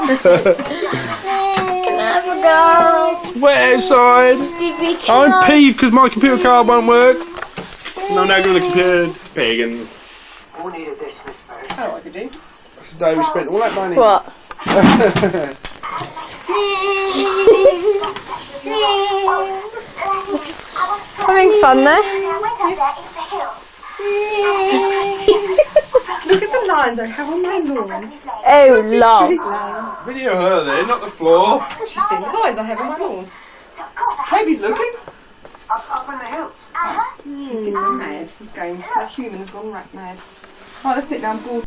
Can I have a go? It's wet outside. Stevie, I'm peeved because my computer card won't work. And I'm now going to the computer pig and... Oh, I could do. That's the day we spent all that money. What? Having fun there? Look at the lines I have on my lawn. Oh, love. Lines. Video her there, not the floor. She's seen the lines I have on my lawn. Toby's looking. Up in the hills. He thinks I'm mad. He's going, that human has gone rat mad. Oh, let's sit down, bored.